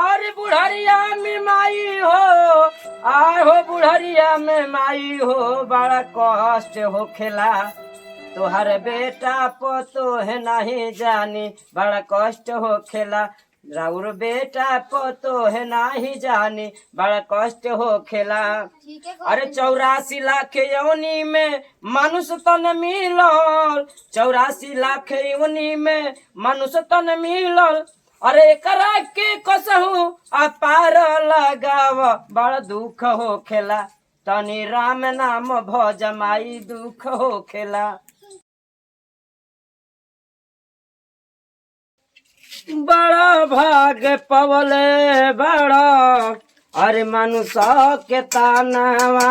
और बुढ़रिया में माई हो आहो बुढ़रिया में माई हो बड़ा कष्ट हो खेला तोहर बेटा पतो है नहीं जानी बड़ा कष्ट हो खेला राउर बेटा पतो है नहीं जानी बड़ा कष्ट हो खेला। अरे 84 लाख योनि में मनुष्य तन मिलल 84 लाख योनि में मनुष्य तन मिलल अरे करा के कसहू अपार लगाव बड़ा दुख हो खेला तनी राम नाम भज माई दुख हो खेला। बड़ा भाग पवले बड़ा अरे मनुष्य के तानावा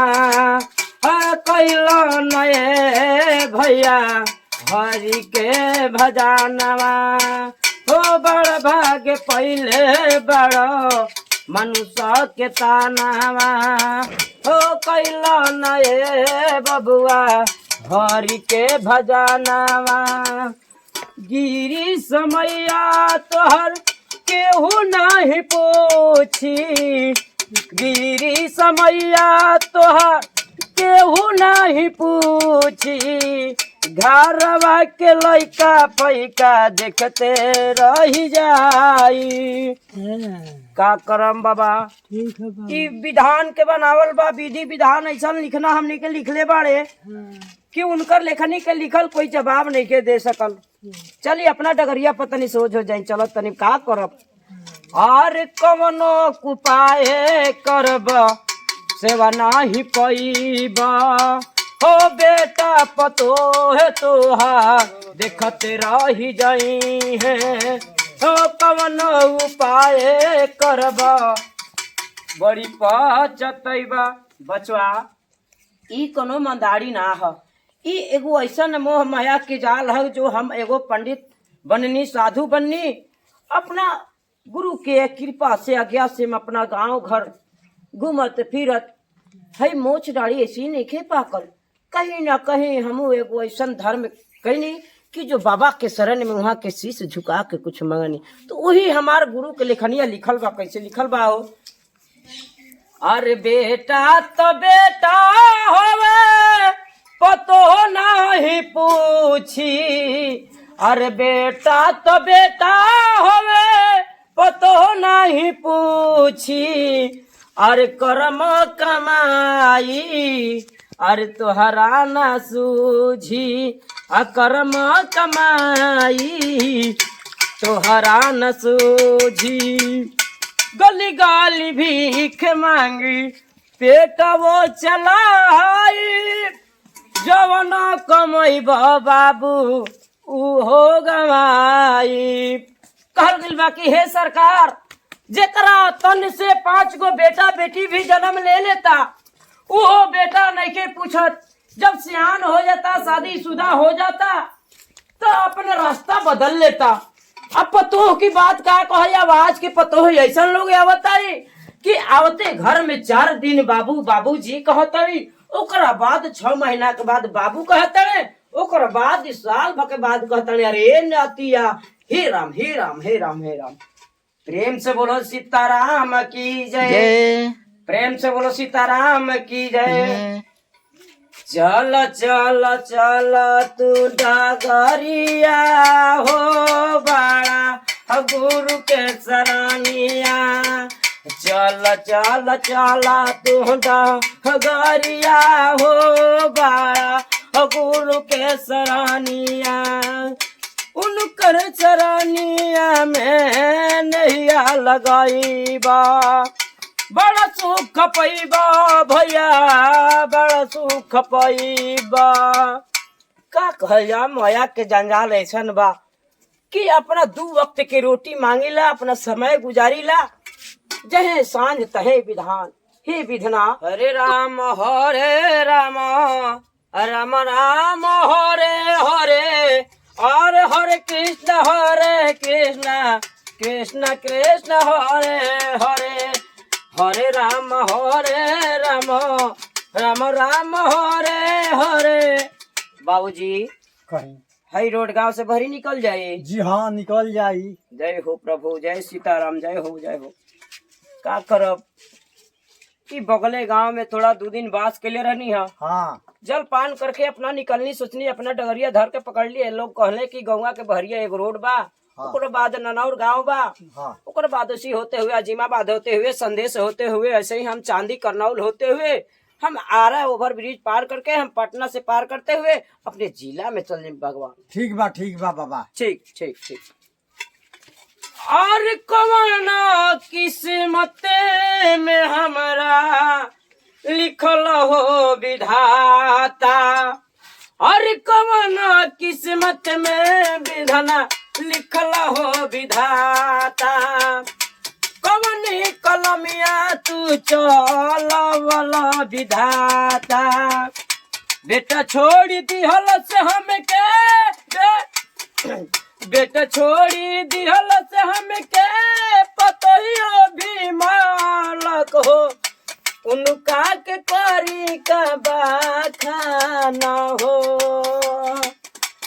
कैलो नए भैया हरि के भजानवा हो बड़ा भाग पहले बड़ा मनुष्य के तानावा हो कैलो नए बबुआ हरि के भजानवा गिरी समैया तोहर केहू नहीं पूछी गिरी समैया तोहर केहू नहीं पूछी घरवा के लइका पैका देखते रही जाई का करम बाबा ई विधान के बनावल बा विधि विधान ऐसा लिखना हमने के लिखले बाड़े कि उनकर लेखनी के लिखल कोई जवाब नहीं के दे सकल। चलिए अपना डगरिया पर तनी सोच हो जाए चलो तनी का करब और कवनो उपाय करब सेवा नाही पैबा हो बेटा पतो है तोहार देखते रही जाई है हो कवनो उपाय करब बड़ी पचतैबा बचवा ई कोनो मंदारी ना ह ई एगो ऐसन मोह माया के जाल है जो हम एगो पंडित बननी साधु बननी अपना गुरु के कृपा से आज्ञा से हम अपना गांव घर घूमत फिरत है मोच डाड़ी ऐसी नहीं खे पाकल कहीं ना कहीं हम एगो ऐसन धर्म कहनी कि जो बाबा के शरण में वहाँ के शीश झुका के कुछ मंगनी तो वही हमार गुरु के लेखनिया लिखल बा कैसे लिखल बा हो अरे बेटा तो बेटा होवे पतो नहीं पूछी अरे बेटा तो बेटा होवे पतो नहीं पूछी अरे कर्म कमाई अरे तोहरा ना सूझी कर्म कमाई तोहरा न सूझी गली गाली भीख मांगी पेट वो चलाई जवन कमई बाबू उहो गवाई कहल दिल बाकी हे सरकार जेकरा तन से 5 गो बेटा बेटी भी जन्म ले लेता उहो बेटा नहीं के पूछत जब सियान हो जाता शादीशुदा हो जाता तो अपना रास्ता बदल लेता। अब पतोह की बात का कहे आवाज के पतोह ऐसा लोग आवताई कि आवते घर में 4 दिन बाबू बाबूजी कहतई ओकरा बाद 6 महीना के बाद बाबू कहतड़े ओकरा बाद साल भर के बाद कहतड़े अरे नातिया हे राम हे राम हे राम हे राम। प्रेम से बोलो सीताराम की जय प्रेम से बोलो सीताराम की जय। चल चल चल तू डगरिया हो बड़ा गुरु के शरणिया चल चल चल तू डगरिया हो बड़ा गुरु के शरणिया उनकर चरणिया में नैया लगाईबा बड़ा सुख पैबा भैया बड़ा सुख पैबा का कहया माया के जंजाल ऐसन बा कि अपना 2 वक्त के रोटी मांगीला अपना समय गुजारीला जहे सांझ तहे विधान हे विधना हरे राम राम राम हरे हरे और हरे कृष्ण कृष्ण कृष्ण हरे हरे हरे राम राम राम हरे हरे। बाबूजी हई रोड गांव से भरी निकल जाए। जी हाँ, निकल जाई। जय हो प्रभु, जय सीताराम, जय हो जय हो। का करब कि बगले गांव में थोड़ा 2 दिन बास के लिए रहनी है। हाँ जल पान करके अपना निकलनी सोचनी, अपना डगरिया धर के पकड़ लिए। लोग कहले कि गौवा के बहरिया एक रोड बा, ओकर बाद ननौर गांव बा, ओकर बाद उसी होते हुए अजीमाबाद होते हुए संदेश होते हुए ऐसे ही हम चांदी करनौल होते हुए हम आरा ओवर ब्रिज पार करके हम पटना से पार करते हुए अपने जिला में चल जाए। भगवान ठीक बा बाबा। ठीक ठीक ठीक। और कौन किस्मत में हमरा लिखल हो विधाता, और कौन किस्मत में विधना लिखल हो विधाता, कौन कलमिया तू चलवला विधाता। बेटा छोड़ी दिहल से हमके, बेटा छोड़ी दिहल से हमके पतइयो भी मालक हो, उनका के करी का बाखाना हो,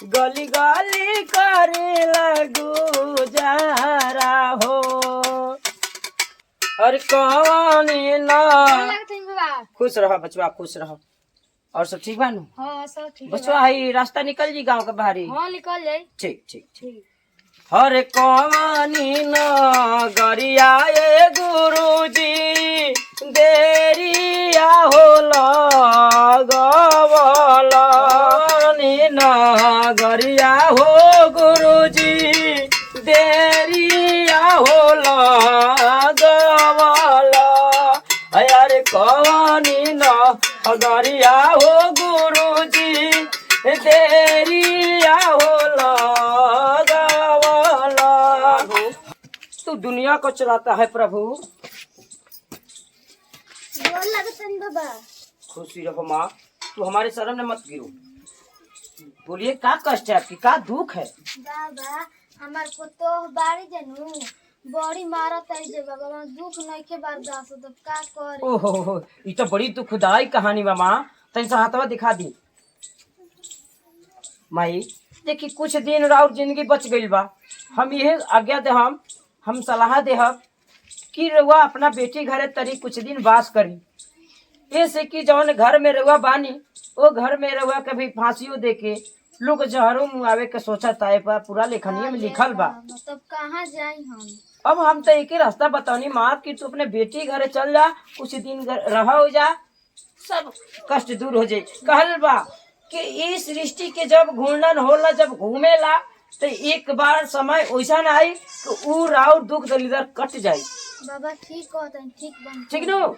गली गली करे लगू जारा हो। और कौन ना खुश रह बचवा, खुश रह। और सब ठीक बानू? हाँ सब ठीक है बचवा हई रास्ता निकल जी गांव के बाहरी। हाँ निकल जाए। ठीक ठीक ठीक। हर कौनी न गरियाए गुरुजी देरिया होला गवलानी न गरिया हो गुरुजी देरिया होला गवला। यार कौनी न गरिया हो गुरुजी देरिया होला गवला। तू दुनिया को चलाता है प्रभु। बाबा खुशी रहो माँ, तू हमारे शरण में मत गिरो। बोलिए का कष्ट है आपकी, का दुख है? बाबा हमार को तो बाड़ी जनू बड़ी मारत है जे बाबा, हम दुख नहीं के बर्दाश्त हो तो का करे। ओहो, ये तो बड़ी दुखदाई कहानी बा माँ। तनी सा हाथवा दिखा दी माई। देखी कुछ दिन और जिंदगी बच गई बा। हम यह आज्ञा दे, हम सलाह दे कि रउआ अपना बेटी घरे तरी कुछ दिन वास करी। ऐसे कि जौन घर में रउआ बानी वो घर में रउआ कभी फांसियों दे के लोग जहरों मुआवे के सोचत आए बा। पूरा लेखनिया में लिखल बा। तब कहाँ जाई हम? अब हम तो एक ही रास्ता बतानी माँ कि तू अपने बेटी घरे चल जा, कुछ दिन रहा हो जा, सब कष्ट दूर हो जाए। कहल बा कि इस सृष्टि के जब घूर्णन होला, जब घूमेला तो एक बार समय वैसा न आई कि ऊ राउर दुख दलिदर कट जाये। बाबा ठीक कहते हैं, ठीक बन ठीक नो।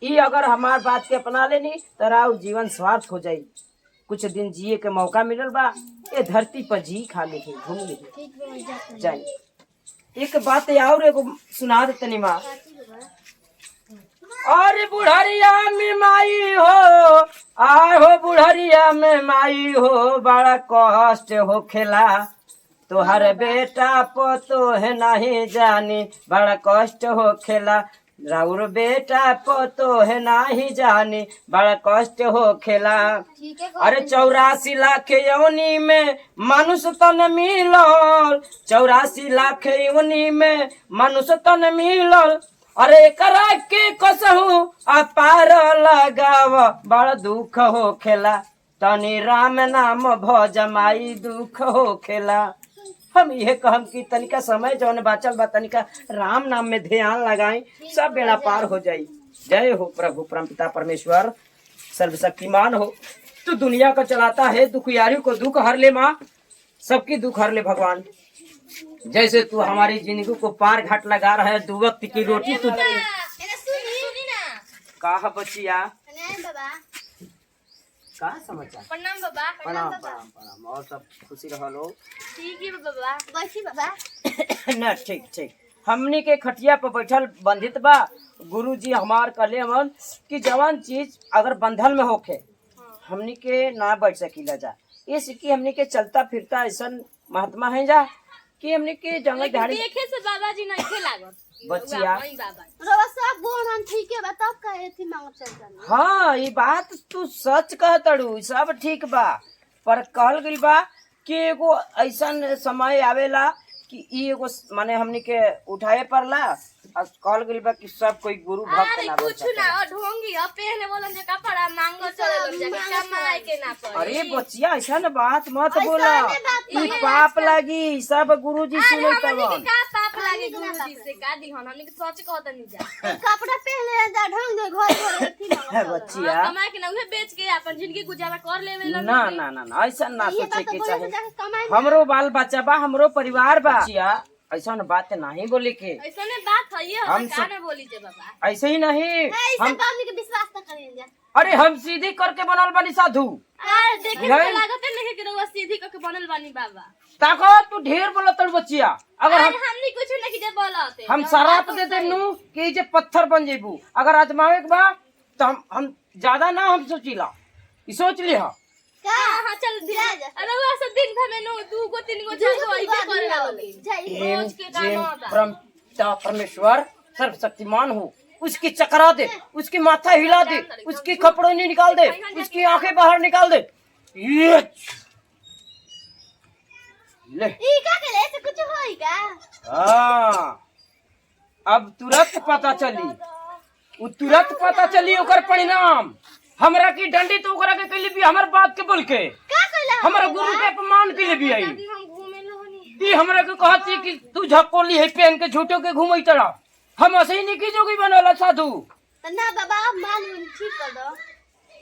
ये अगर हमार बात के अपना लेनी तो राउर जीवन स्वार्थ हो जाये। कुछ दिन जिए के मौका मिलल बा, ये धरती पर जी खा लेके घूम लेके ठीक जाए। एक बात और एगो सुना दे तनी माँ। और बुढ़रिया में माई हो, आहो बुढ़रिया में माई हो, बड़ा कष्ट हो खेला तोहर बेटा पतो है नहीं जानी, बड़ा कष्ट हो खेला राउर बेटा पतो है नहीं जानी, बड़ा कष्ट हो खेला। अरे 84 लाख यौनी में मनुष्य तन मिलल, 84 लाख यौनी में मनुष्य तन मिलल। अरे करा के कसहू अपार लगाव, बड़ा दुख हो खेला तनी राम नाम भज माई, दुख हो खेला। हम ये कहम कि तनिका समय जौन बाचल बा तनिका राम नाम में ध्यान लगाएं, सब बेड़ा पार हो जाई। जय हो प्रभु परमपिता परमेश्वर सर्वशक्तिमान हो। तू दुनिया को चलाता है, दुखियारियों को दुख हर ले माँ, सबकी दुख हर ले भगवान। जैसे तू हमारी जिंदगी को पार घाट लगा रहा है, 2 वक्त की रोटी तू कहा बचिया का समाचार? प्रणाम बाबा। प्रणाम प्रणाम प्रणाम। और सब खुशी रहो लोग? ठीक है बाबा। बैठी बाबा। न ठीक ठीक। हमनी के खटिया पर बैठल बंधित बा। गुरुजी हमार कहले हमन कि जवान चीज अगर बंधल में होखे हमनी के ना बैठ सकीला जा। इस की हमनी के चलता फिरता ऐसा महात्मा है जा कि हमनी के जंगल झाड़ी देखे से बाबा जी नहीं खे लागत बचिया। रवा सब बोल हम ठीक है, बताओ काहे थी मांग चल जानी। हाँ ये बात तू सच कहतड़ू, सब ठीक बा, पर कहल गइल बा कि एगो ऐसा समय आवेला कि ई एगो माने हमनी के उठाए पड़ला और कहल गइल बा कि सब कोई गुरु भक्त अरे ना बन कुछ ना सकेला। ढोंगी पहने बोलन जे कपड़ा मांगो चले लोग जाके कमाए के ना पड़े। अरे बच्चिया ऐसा न बात मत बोला, ई पाप लागी, सब गुरुजी सुने हमनी के तब। का पाप लागे गुरुजी से का दी हन हमनी के सच कहत नहीं जा। कपड़ा पहले जा ढंग दे घर घर थी ना बच्चिया कमाए के ना उहे बेच के अपन जिंदगी गुजारा कर लेवे ना लोग। ना ना ना ऐसा ना ये सोचे बात तो के बोले तो चाहे। जाके कमाई हमरो बाल बच्चा बा, हमरो परिवार बा। बच्चिया ऐसा न बात नहीं बोले के, ऐसने बात है ये हम हम का सब- ना बोली जे बाबा। ऐसे ही नहीं ऐसे हम। बात के विश्वास न करें जा। अरे हम सीधी करके बनल बनी साधु। अरे देखे नहीं। से लागत नहीं कि रउआ सीधी क के बनल बानी बाबा। ताको तू ढेर बोलत बच्चिया। अगर अरे हम हमनी कुछ नहीं जे बोलते। हम शराप दे देनु कि ई जे पत्थर बन जेबू, अगर आजमावे के बा तो हम ज्यादा ना हम सोचिला, ई सोच लिहा। का हां चल धीरे। अरे वो सब दिन भर में नो 2 गो 3 गो 4 गो आइबे करे वाली। जाई रोज के काम जिम होता। परमेश्वर सर्वशक्तिमान हो, उसकी चकरा दे, उसकी माथा हिला दे, उसकी खपड़ोनी निकाल दे, उसकी आंखें बाहर निकाल दे। ये ले ई का के ऐसे कुछ होई का? हाँ, अब तुरंत पता चली, उ तुरंत पता चली ओकर परिणाम। हमरा की डंडी तो ओकरा के कइले भी हमर बात के बोल के, का कइला? हमरा गुरु के अपमान के लिए भी आई। हम घूमे लोहनी। ई हमरा के कहती कि तू झक्कोली है पहन के झूठो के घूमई तड़ा। हम ऐसे ही नहीं की जोगी बनला साधु। तो ना बाबा मान ठीक कर दो।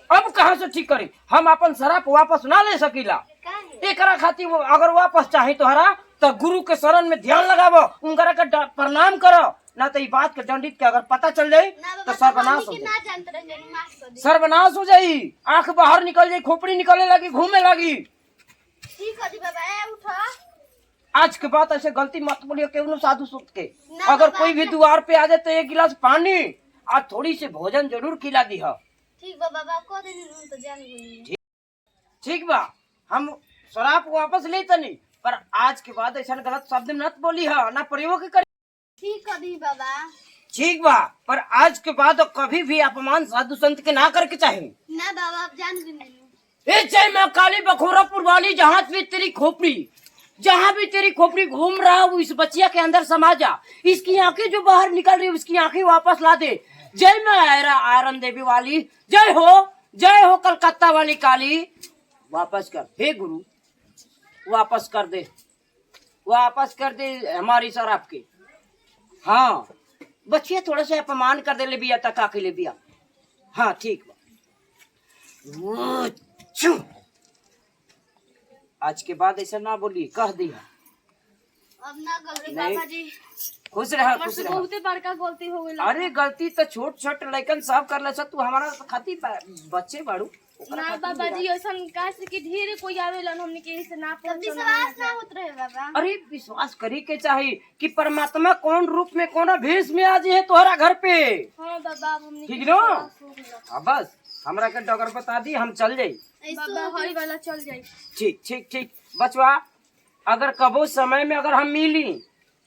अब कहाँ से ठीक करी? हम अपन शराप वापस ना ले सकीला। काहे? एकरा खातिर वो अगर वापस चाहे तोहरा तो गुरु के शरण में ध्यान लगावो, उनकरा के प्रणाम करो, ना तो ई बात के दंडित के अगर पता चल जाए ना तो बाबा सर्वनाश हो हमनी के जाए। ना जानते रहे माफ कर दे। सर्वनाश हो जाई, आंख बाहर निकल जाई, खोपड़ी निकलने लगी, घूमने लगी। ठीक कर दी बाबा ए उठो। आज के बाद ऐसे गलती मत बोलियो केवनो साधु सुत के। ना अगर बाबा, कोई भी द्वार पे आ जाए तो एक गिलास पानी और थोड़ी सी भोजन जरूर खिला दी है। ठीक बा बाबा को दिन तो जान गई। ठीक बा, हम शराब वापस ले तनी, पर आज के बाद ऐसा गलत शब्द मत बोली है, ना प्रयोग करी। ठीक कर दी बाबा। ठीक बा, पर आज के बाद कभी भी अपमान साधु संत के ना करके चाहे। ना बाबा अब जान गई। ए जय मैं काली बखोरापुर वाली, जहाँ भी तेरी खोपड़ी, जहाँ भी तेरी खोपड़ी घूम रहा है, वो इस बच्चिया के अंदर समा जा। इसकी आंखें जो बाहर निकल रही है उसकी आंखें वापस ला दे। जय मैं आयरन देवी वाली, जय हो कलकत्ता वाली काली। वापस कर हे गुरु, वापस कर दे, वापस कर दे हमारी शराब के। हाँ बच्चिया थोड़ा सा अपमान कर दे ले बिया तक के ले बिया। हाँ ठीक बा। वो, छू। आज के बाद ऐसा ना बोली, कह दिया। अब ना गलती नहीं। बाबा जी। खुश रहा, हमर खुश से रहा। बहुते बड़का गलती हो गइल। अरे गलती तो छोट छोट लड़कन सब कर ले, तू हमारा खाती बच्चे बाड़ू। ओकरा ना खातिर बाबा भी जी ऐसन का से कि ढेरे कोई आवेलन हमनी के से ना तो विश्वास ना होत रहे बाबा। अरे विश्वास करी के चाही कि परमात्मा कौन रूप में कौन भेष में आज है तोहरा घर पे। हां बाबा अब हमनी ठीक के नो? विश्वास हो गइल। अब बस हमरा के डगर बता दी, हम चल जाई। बाबा हरी वाला चल जाई। ठीक ठीक ठीक बचवा, अगर कबो समय में अगर हम मिली,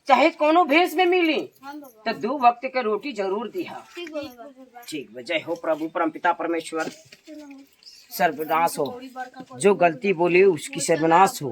चाहे कोनो भेष में मिली, हां बाबा। तो 2 वक्त के रोटी जरूर दिहा। ठीक बा बाबा। ठीक बा। जय हो प्रभु परमपिता परमेश्वर। सर्वनाश हो, जो गलती बोली उसकी सर्वनाश हो।